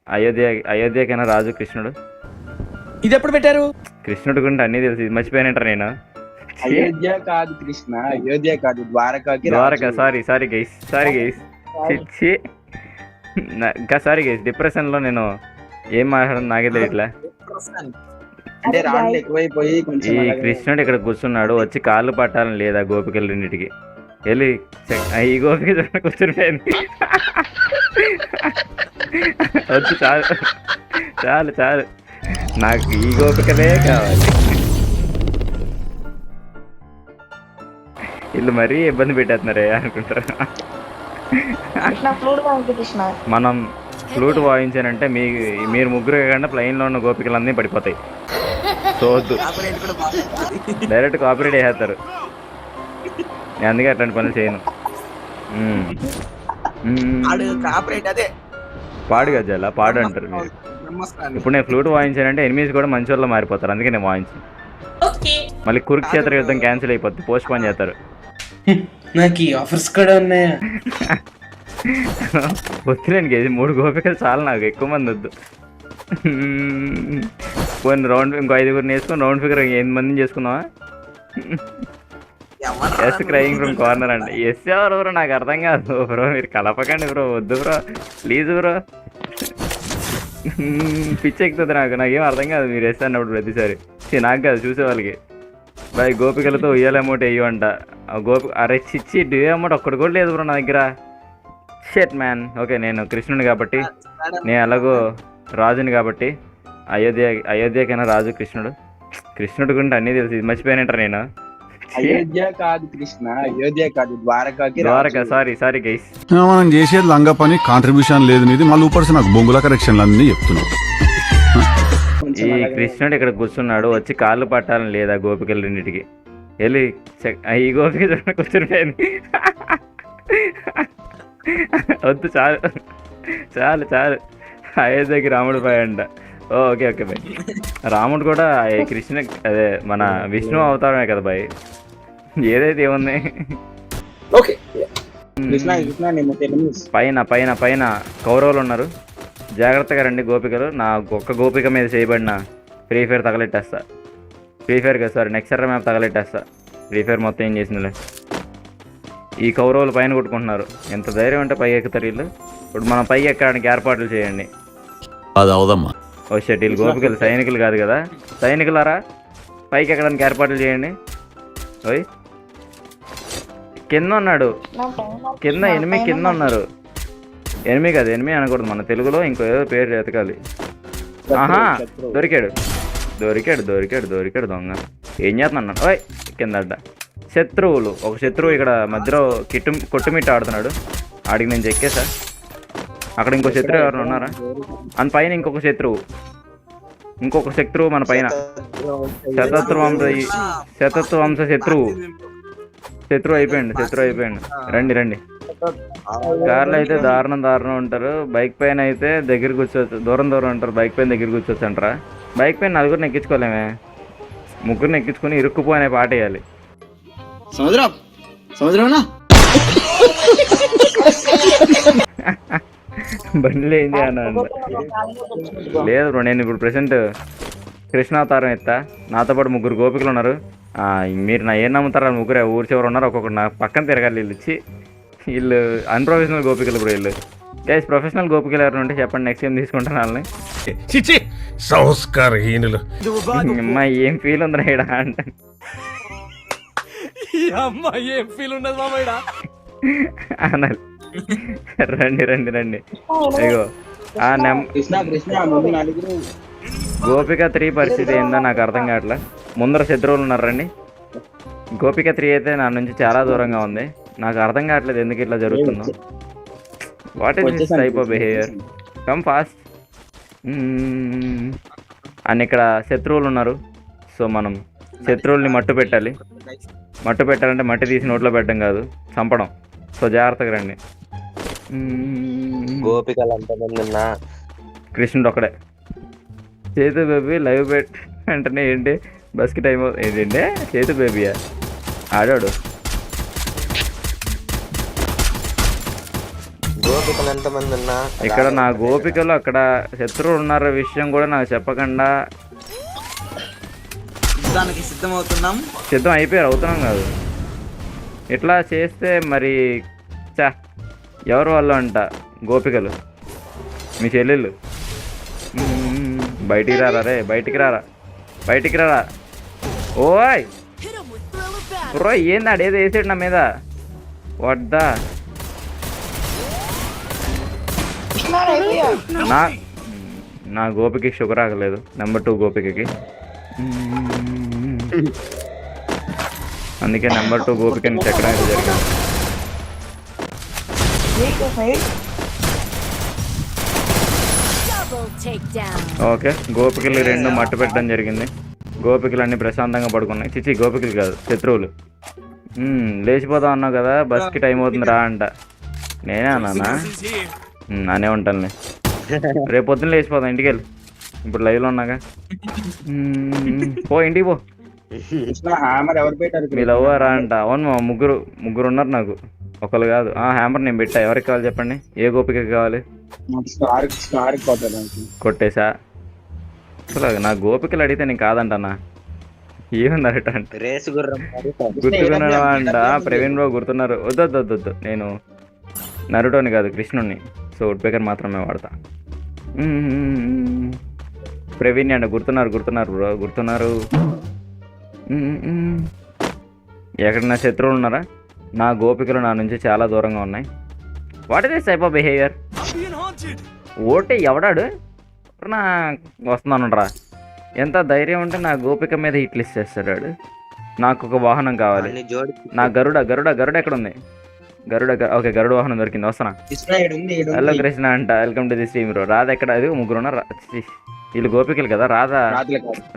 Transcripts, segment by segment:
అయోధ్య అయోధ్యకైనా రాజు కృష్ణుడు. ఇది ఎప్పుడు పెట్టారు? కృష్ణుడు గురించి అన్నీ తెలుసు, ఇది మర్చిపోయినట్టు నేను. అయోధ్య కాదు కృష్ణ, అయోధ్య కాదు ద్వారకాకి ద్వారక. రాజు. సారీ గైస్ చిచ్చి. ఇంకా సారీ గైస్, డిప్రెషన్లో నేను ఏం మాట్లాడను నాకే తెలియట్లే. అంటే రాళ్ళు ఎక్కువైపోయి కొంచెం ఈ అలాగే కృష్ణుడు ఇక్కడ కూర్చున్నాడు, వచ్చి కాళ్ళు పట్టాలని లేదా గోపికలు రెండింటికి వెళ్ళి ఈ గోపిక చూడ కూర్చునిపోయింది. వద్దు, చాలు నాకు ఈ గోపికలే కావాలి. వీళ్ళు మరీ ఇబ్బంది పెట్టేస్తున్నారే అనుకుంటారు. మనం ఫ్లూట్ వాయించానంటే మీరు ముగ్గురు కాకుండా ప్లైన్లో ఉన్న గోపికలన్నీ పడిపోతాయి. చూద్దు, డైరెక్ట్ కాపీరేట్ వేసేస్తారు. నేను అందుకే అట్లాంటి పనులు చేయను. పాడు గజాల పాడు అంటారు మీరు. ఇప్పుడు నేను ఫ్లూట్ వాయించానంటే ఎనిమిస్ కూడా మంచి వాళ్ళు మారిపోతారు, అందుకే నేను వాయించు. మళ్ళీ కురుక్షేత్ర యుద్ధం క్యాన్సిల్ అయిపోద్ది, పోస్ట్ పోన్ చేస్తారు. నాకు ఈ ఆఫర్స్ కూడా ఉన్నాయా? వద్దులేండి గేది, 3 గోపికలు చాలు నాకు, ఎక్కువ మంది వద్దు. కొన్ని రౌండ్ ఇంకో 5గురిని వేసుకొని రౌండ్ ఫిగర్ 8 మందిని చేసుకుందామా? ఎస్ క్రయింగ్ ఫ్రమ్ కార్నర్ అండి. ఎస్ ఎవరు బ్రో నాకు అర్థం కాదు బ్రో, మీరు కలపకండి బ్రో, వద్దు బ్రో ప్లీజ్ బ్రో. పిచ్చి ఎక్కుతుంది నాకేం అర్థం కాదు మీరు ఎస్ అన్నప్పుడు ప్రతిసారి. నాకు కాదు చూసే వాళ్ళకి. బాయ్ గోపికలతో ఉయ్యాల అమౌంట్ వేయమంట. అరే చిచ్చి డ్యూ అమౌంట్ ఒక్కటి కూడా లేదు బ్రో నా దగ్గర. షెట్ మ్యాన్. ఓకే, నేను కృష్ణుని కాబట్టి, నేను ఎలాగో రాజుని కాబట్టి అయోధ్యకైనా రాజు కృష్ణుడు గురించి అన్నీ తెలుసు, ఇది మర్చిపోయినట్టు నేను. అయోధ్య కాదు కృష్ణ, అయోధ్య కాదు ద్వారకాకి ద్వారక. రాజు. Sorry guys. మనం చేసేది లంగా పని, కాంట్రిబ్యూషన్ లేదు నీది, మళ్ళీ ఊపర్సి నాకు బొంగుల కరెక్షన్లు అన్నీ చెప్తున్నావు. కొంచెం ఈ అలాగే కృష్ణుడు ఇక్కడ కూర్చున్నాడు, వచ్చి కాళ్ళు పట్టాలని లేదా గోపికలు రెండింటికి వెళ్ళి ఈ గోపిక చూడ కూర్చునిపోయింది. వద్దు, చాలు అయోధ్యకి రాముడు పోయంట. Okay bye. రాముడు కూడా కృష్ణ అదే మన విష్ణు అవతారమే కదా బాయ్, ఏదైతే ఏముంది. ఓకే, కృష్ణ నేను తెలుగు. పైన కౌరవులు ఉన్నారు, జాగ్రత్తగా రండి గోపికలు. నా ఒక్క గోపిక మీద చేయబడిన ఫ్రీ ఫైర్ తగలెట్టేస్తా. ఫ్రీ ఫైర్ కదా సార్, నెక్స్ట్ సర్ర మ్యాప్ తగలెట్టేస్తా. ఫ్రీ ఫైర్ మొత్తం ఏం చేసిందిలే. ఈ కౌరవులు పైన కొట్టుకుంటున్నారు, ఎంత ధైర్యం అంటే పైకి ఎక్కుతారు వీళ్ళు. ఇప్పుడు మనం పైకి ఎక్కడానికి ఏర్పాట్లు చేయండి. అది అవదమ్మా. ఓ షట్, వీళ్ళు గోపికలు సైనికులు కాదు కదా. సైనికులారా పైకి ఎక్కడానికి ఏర్పాట్లు చేయండి. ఓయ్ కింద ఉన్నాడు, ఎనిమిది కింద ఉన్నారు. ఎనిమిది కాదు, ఎనిమిది అనకూడదు మన తెలుగులో, ఇంకో ఏదో పేరు ఎతకాలి. ఆహా, దొరికాడు దొంగ. ఏం చేస్తున్నాడు? ఓయ్ కింద అడ్డ. శత్రువులు, ఒక శత్రువు ఇక్కడ మధ్యలో కొట్టుమిట్ట ఆడుతున్నాడు, ఆడికి నేను చెక్కేసా. అక్కడ ఇంకో శత్రువు ఎవరైనా ఉన్నారా? అని పైన ఇంకొక శత్రువు మన పైన. శతత్వ వంశ శత్రువు అయిపోయింది. రండి. కార్లో అయితే దారుణం ఉంటారు, బైక్ పైన అయితే దగ్గర కూర్చోవచ్చు, దూరం ఉంటారు. బైక్ పైన దగ్గర కూర్చోవచ్చు అంటారా? బైక్ పైన 4గురిని ఎక్కించుకోలేమే, 3గురిని ఎక్కించుకొని ఇరుక్కుపోనే పాట వేయాలి. సముద్రం బండిలో ఏంది అన్న? లేదు బ్రో, నేను ఇప్పుడు ప్రెసెంట్ కృష్ణావతారం ఎత్తా, నాతో పాటు 3 గోపికలు ఉన్నారు. మీరు ఏం నమ్ముతారా? 3 ఊరి చివరు ఉన్నారు, ఒక్కొక్కరు నా పక్కన తిరగాలి. వీళ్ళు అన్ప్రొఫెషనల్ గోపికలు బ్రో. వీళ్ళు గైస్ ప్రొఫెషనల్ గోపికలు ఎవరు ఉంటే చెప్పండి, నెక్స్ట్ టైం తీసుకుంటాను వాళ్ళని. సంస్కారహీనులు. అమ్మా ఏం ఫీల్ ఉందిరా ఈడ అంటే అనాలి. రండి. అయ్యో కృష్ణ ముందు నలుగురు. గోపిక 3 పరిస్థితి ఏందో నాకు అర్థం కావట్లే. ముందర శత్రువులు ఉన్నారు రండి. గోపిక 3 అయితే నా నుంచి చాలా దూరంగా ఉంది, నాకు అర్థం కావట్లేదు ఎందుకు ఇట్లా జరుగుతుందో. What is this type of behaviour? Come fast. అని ఇక్కడ శత్రువులు ఉన్నారు, సో మనం శత్రువుల్ని మట్టు పెట్టాలంటే మట్టి తీసి నోట్లో పెట్టడం కాదు, చంపడం. సో జాగ్రత్తగా రండి. కృష్ణుడు ఒక్కడే. చేతు బేబీ లైవ్ బెట్ అంటేనే ఏంటి, బస్కి టైం ఏంటంటే చేతు బేబీయా ఆడాడు. లోపల ఎంతమంది ఉన్నా ఇక్కడ నా గోపికలు అక్కడ శత్రువులు ఉన్నార విషయం కూడా నాకు చెప్పకుండా యుద్ధానికి సిద్ధమవుతున్నాం. సిద్ధం అయిపోయారు, అవుతున్నాం కాదు. ఇట్లా చేస్తే మరి చా ఎవరు వాళ్ళు అంట గోపికలు మీ చెల్లెళ్ళు. బయటికి రారా రే, బయటికి రారా, బయటికి రారా. ఓయ్ బ్రో ఏంది ఆడేదో వేసాడు నా మీద వద్దా. నా గోపికి షుగర్ ఆగలేదు. నెంబర్ 2 గోపికకి, అందుకే నెంబర్ 2 గోపికని చెక్కడం అయితే జరిగింది. ఓకే, గోపికలు 2 మట్టు పెట్టడం జరిగింది. గోపికలు అన్ని ప్రశాంతంగా పడుకున్నాయి. చిచి గోపికలు కాదు, శత్రువులు. లేచిపోదాం అన్నావు కదా, బస్కి టైం అవుతుంది రా అంట. నేనే అన్నానా? అనే ఉంటానులే, రేపు పొద్దున్న లేచిపోదాం. ఇంటికి వెళ్ళి ఇప్పుడు లైవ్లో ఉన్నాగా. పో ఇంటికి పో. హ్యామర్ ఎవరు పెట్టారు? మీ లవ్ రా అంట. అవును మా ముగ్గురు ఉన్నారు నాకు, ఒకళ్ళు కాదు. హ్యామర్ నేను పెట్టా. ఎవరికి కావాలి చెప్పండి, ఏ గోపికకి కావాలి? కొట్టేశా. అసలు నా గోపికలు అడిగితే నేను కాదంటన్నా. ఏముంది అరట అంటే రేసు గుర్రం గుర్తుకున్నావా అంట. ప్రవీణ్ బాబు గుర్తున్నారు. వద్దు, నేను నరుటోని కాదు, కృష్ణుడిని. సో వుడ్పేకర్ మాత్రమే వాడతా. ప్రవీణ్ అంట. గుర్తున్నారు బ్రో, గుర్తున్నారు. ఎక్కడన్నా శత్రువులు ఉన్నారా? నా గోపికలు నా నుంచి చాలా దూరంగా ఉన్నాయి. What is this type of behaviour? ఓటే ఎవడాడు నా వస్తున్నాను రా. ఎంత ధైర్యం ఉంటే నా గోపిక మీద హిట్ లిస్ట్ చేస్తాడు. నాకు ఒక వాహనం కావాలి. నా గరుడ ఎక్కడ ఉంది? ఓకే, గరుడ వాహనం దొరికింది, వస్తున్నా. హలో కృష్ణ అంట, welcome to the stream bro. Radha ఎక్కడ? అది ముగ్గురు ఉన్నారు. వీళ్ళు గోపికలు కదా.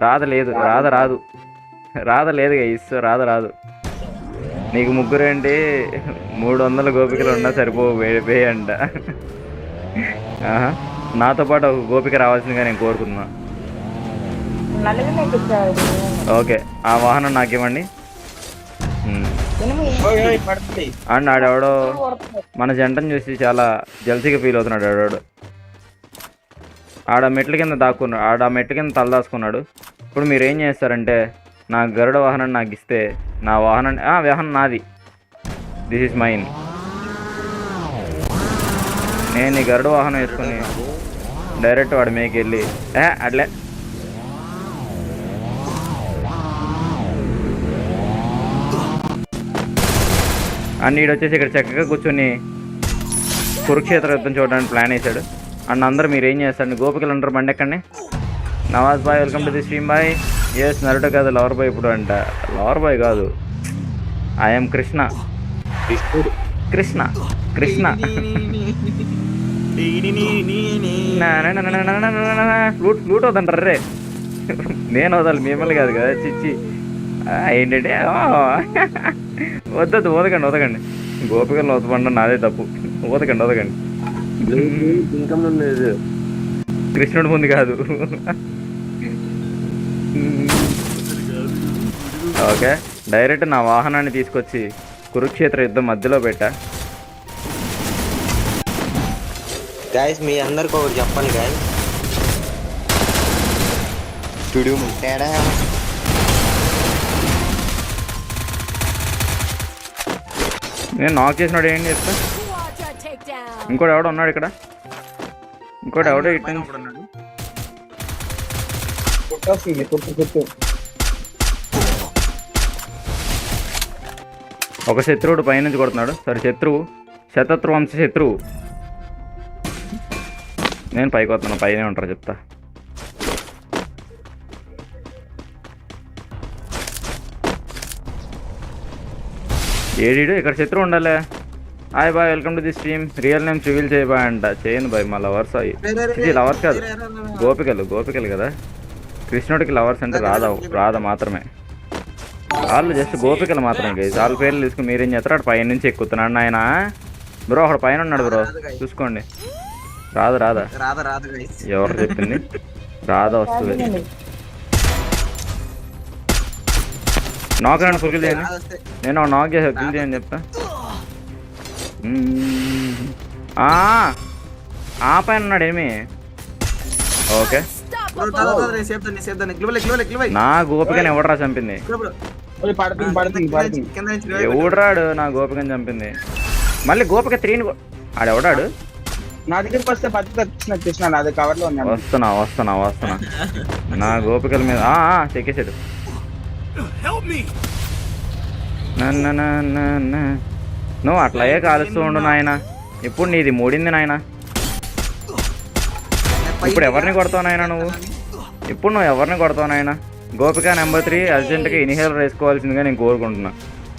రాధ లేదు గైస్, రాధ. నీకు ముగ్గురేంటి? 300 గోపికలు ఉన్నా సరిపో వే అంట. నాతో పాటు ఒక గోపిక రావాల్సిందిగా నేను కోరుకున్నా. ఓకే, ఆ వాహనం నాకు ఇవ్వండి. అండ్ ఆడెవడో మన జంటను చూసి చాలా జల్సీగా ఫీల్ అవుతున్నాడు. ఆడవాడు ఆడ మెట్ల కింద తల దాచుకున్నాడు. ఇప్పుడు మీరు ఏం చేస్తారంటే, నా గరుడ వాహనం నాకు ఇస్తే, నా వాహనం నాది. This is mine. నేను ఈ గరుడ వాహనం వేసుకుని డైరెక్ట్ వాడి మీదకి వెళ్ళి అట్లే అన్నీడు వచ్చేసి ఇక్కడ చక్కగా కూర్చొని కురుక్షేత్ర యుద్ధం చూడడానికి ప్లాన్ వేసాడు. అండ్ అందరూ మీరు ఏం చేస్తారండి, గోపికలు అందరూ బండి ఎక్కండి. Nawaz boy, welcome to the stream boy. Yes, నరుట కాదు, లవర్ బాయ్ ఇప్పుడు అంట. లవర్ బాయ్ కాదు, ఐఎమ్ కృష్ణ. ఫ్లూట్ వద్దంటారు రే. నేను వదాలి, మిమ్మల్ని కాదు కదా. చిచ్చి ఏంటంటే వదకండి. గోపికలను వదపండి, నాదే తప్పు. వదకండి. కృష్ణుడి ముందు కాదు. ఓకే, డైరెక్ట్ నా వాహనాన్ని తీసుకొచ్చి కురుక్షేత్ర యుద్ధం మధ్యలో పెట్టా. గైస్ మీ అందరికి ఒకటి చెప్పాలి గైస్. నేను నాక్ చేసినాడు ఏంటి చెప్తా. ఇంకోటి ఎవడో ఉన్నాడు ఇక్కడ. ఇంకోటి ఎవడో ఇట్లా ఒక శత్రువుడు పైనుంచి కొడుతున్నాడు. సరే, శతత్రు వంశ శత్రువు. నేను పైకి వస్తున్నాను, పైనే ఉంటారు చెప్తా. ఏడీడు ఇక్కడ శత్రువు ఉండాలి. Hi boy, welcome to the stream. Real names reveal చేయబా అంట. చేయను బాయ్, మా లవర్స్. ఇది లవర్స్ కాదు, గోపికలు కదా. కృష్ణుడికి లవర్స్ అంటే రాధ మాత్రమే. వాళ్ళు జస్ట్ గోపికలు మాత్రమే గైస్. వాళ్ళ పేర్లు తీసుకుని మీరేం చేస్తారు? అటు పైన నుంచి ఎక్కుతున్నాడు ఆయన. బ్రో అక్కడ పైన ఉన్నాడు బ్రో, చూసుకోండి. రాధ ఎవరు చెప్పింది? రాధ వస్తుంది. నాక్ రండి, ఫుల్ చేయండి. నేను నాక్ చేసి ఫుల్ చేయండి చెప్తా. ఆ పైన ఉన్నాడు ఏమి. ఓకే నా గోపికని ఎవడరా చంపింది? పడుతుంది ఎవడరాడు నా గోపికని చంపింది? మళ్ళీ గోపిక 3 ఆడెవడాడు? నా దగ్గరికి వస్తే పత్తి కృష్ణ నాది కవర్ లో ఉన్నాను. వస్తున్నా నా గోపికల మీద చెక్కేసాడు. నువ్వు అట్లాగే కాలుస్తూ ఉండు నాయన. ఇప్పుడు నీది మూడింది నాయన. ఇప్పుడు ఎవరిని కొడతావు నాయన నువ్వు? ఇప్పుడు నువ్వు ఎవరిని కొడతావు నాయన? గోపిక నెంబర్ 3 అర్జెంట్గా ఇన్హేలర్ వేసుకోవాల్సిందిగా నేను కోరుకుంటున్నా,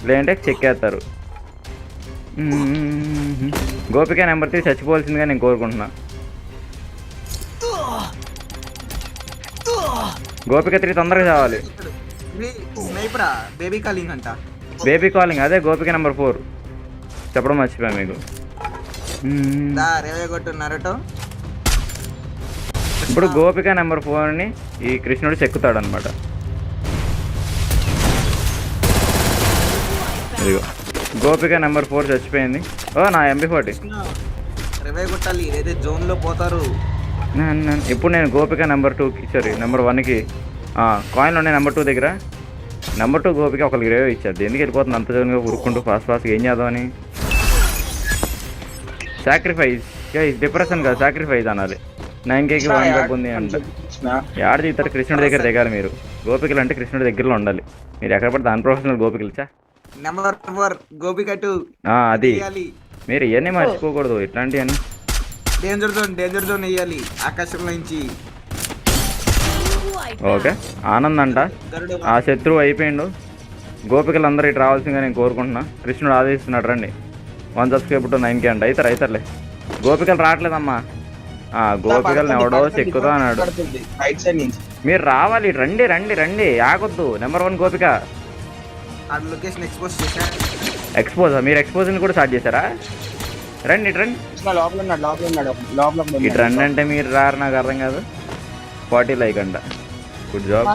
లేదంటే చెక్కేస్తారు. గోపిక నెంబర్ 3 చచ్చిపోవాల్సిందిగా నేను కోరుకుంటున్నా. గోపిక 3 తొందరగా చావాలి. బేబీ కాలింగ్ అదే గోపిక నెంబర్ 4 చెప్పడం మర్చిపోయా మీకు. ఇప్పుడు గోపిక నెంబర్ 4ని ఈ కృష్ణుడు చెక్కుతాడు అనమాట. ఇదిగో గోపిక నెంబర్ 4 చచ్చిపోయింది. నా MP40 జోన్ లో పోతారు. ఇప్పుడు నేను గోపిక నెంబర్ 2కి నెంబర్ 1కి కాయిన్లు ఉన్నాయి. నెంబర్ 2 దగ్గర నెంబర్ 2 గోపిక ఒకరికి రేవ్ ఇచ్చారు. ఎందుకు వెళ్ళిపోతుంది అంత జోన్గా ఉరుక్కుంటూ ఫాస్ట్గా ఏం చేద్దామని? సాక్రిఫైస్ డిప్రెషన్ కాదు, సాక్రిఫైస్ అనాలి. 9Kకి 1 కప్ ఉంది అంట. యాడ దిగుతారు? కృష్ణుడి దగ్గర దిగాలి మీరు. గోపికలు అంటే కృష్ణుడి దగ్గరలో ఉండాలి. మీరు ఎక్కడ పడితే అన్ప్రొఫెషనల్ గోపికలు నెంబర్ 4 గోపిక 2 అది. మీరు ఇవన్నీ మర్చిపోకూడదు, ఇట్లాంటివన్నీ. డేంజర్ జోన్ వేయాలి ఆకాశంలో నుంచి. ఓకే ఆనంద్ అంట ఆ శత్రువు అయిపోయిండు. గోపికలు అందరూ ఇటు రావాల్సిందిగా నేను కోరుకుంటున్నా. కృష్ణుడు ఆదేశిస్తున్నాడు రండి. 1 సబ్స్క్రైబ్ టు 9K అంట. అవుతారులే. గోపికలు రావట్లేదమ్మా. గోపికలను ఎవడో చెక్కుతా అన్నాడు. మీరు రావాలి, రండి రండి రండి, ఆగొద్దు. నెంబర్ 1 గోపిక ఎక్స్పోజ్. మీరు ఎక్స్పోజ్ని కూడా స్టార్ట్ చేశారా? రండి ఇటు రండి. ఇటు రండి అంటే మీరు రారు, నాకు అర్థం కాదు. 40 లైక్ అంట. Good job.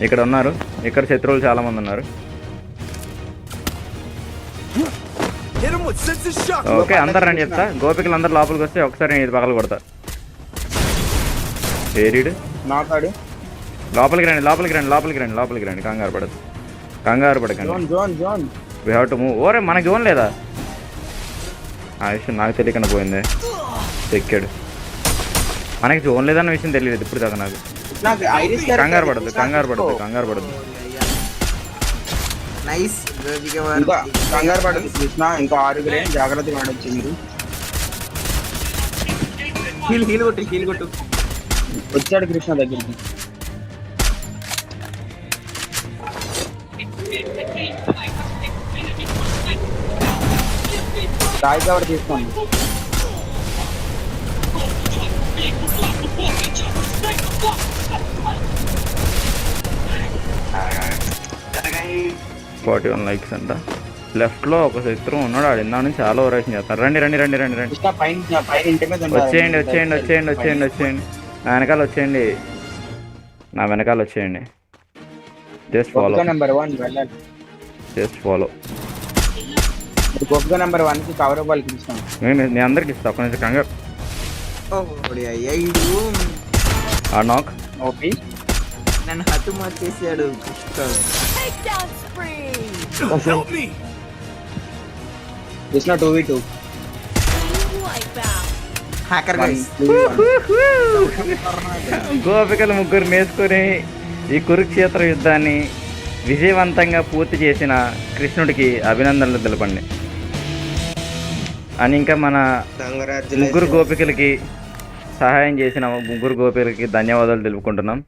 ఇక్కడ ఉన్నారు, ఇక్కడ శత్రువులు చాలా మంది ఉన్నారు. ఓకే అందరు రండి చెప్తా. గోపికలు అందరు లోపలికి వస్తే ఒకసారి నేను ఇది పగలు కొడతా. ఏరీడు లోపలికి రండి, లోపలికి రండి, లోపలికి రండి, లోపలికి రండి. కంగారు పడకండి. We have to move. ఓరే మనకి జోన్ లేదా? ఆ విషయం నాకు తెలియకుండా పోయింది. ఎక్కాడు. మనకి జోన్ లేదన్న విషయం తెలియదు ఇప్పుడు దాకా నాకు. కంగారు పడద్దు. నైస్ కంగారు పడదు కృష్ణ. ఇంకా 6 జాగ్రత్తగా ఆడొచ్చు మీరు. హీల్ కొట్టు. వచ్చాడు కృష్ణ దగ్గరికి. రాయి కవర్ తీసుకోండి. ఫార్టీ 41 లైక్స్ అంట. లెఫ్ట్ లో ఒక శత్రువు ఉన్నాడు. ఆడు ఇందా నుంచి చాలా ఓవరాక్షన్ చేస్తారు. రండి రండి రండి రండి రండి. వచ్చేయండి. నా వెనకాల వచ్చేయండి. Just follow. నెంబర్ 1 వెళ్ళాలి. Just follow. గొప్పగా నెంబర్ 1కి కవర్ అవ్వాలి కృష్ణ. నేను అందరికి ఇస్తా. ఒక నిమిషం కంగారు. నాక్ ఓపీ నన్ను హట్టు మార్చేసాడు కృష్ణ. 2v2 hacker guys. గోపికలు ముగ్గురు నేర్చుకుని ఈ కురుక్షేత్ర యుద్ధాన్ని విజయవంతంగా పూర్తి చేసిన కృష్ణుడికి అభినందనలు తెలపండి అని ఇంకా మన ముగ్గురు గోపికలకి సహాయం చేసిన ముగ్గురు గోపికలకి ధన్యవాదాలు తెలుపుకుంటున్నాం.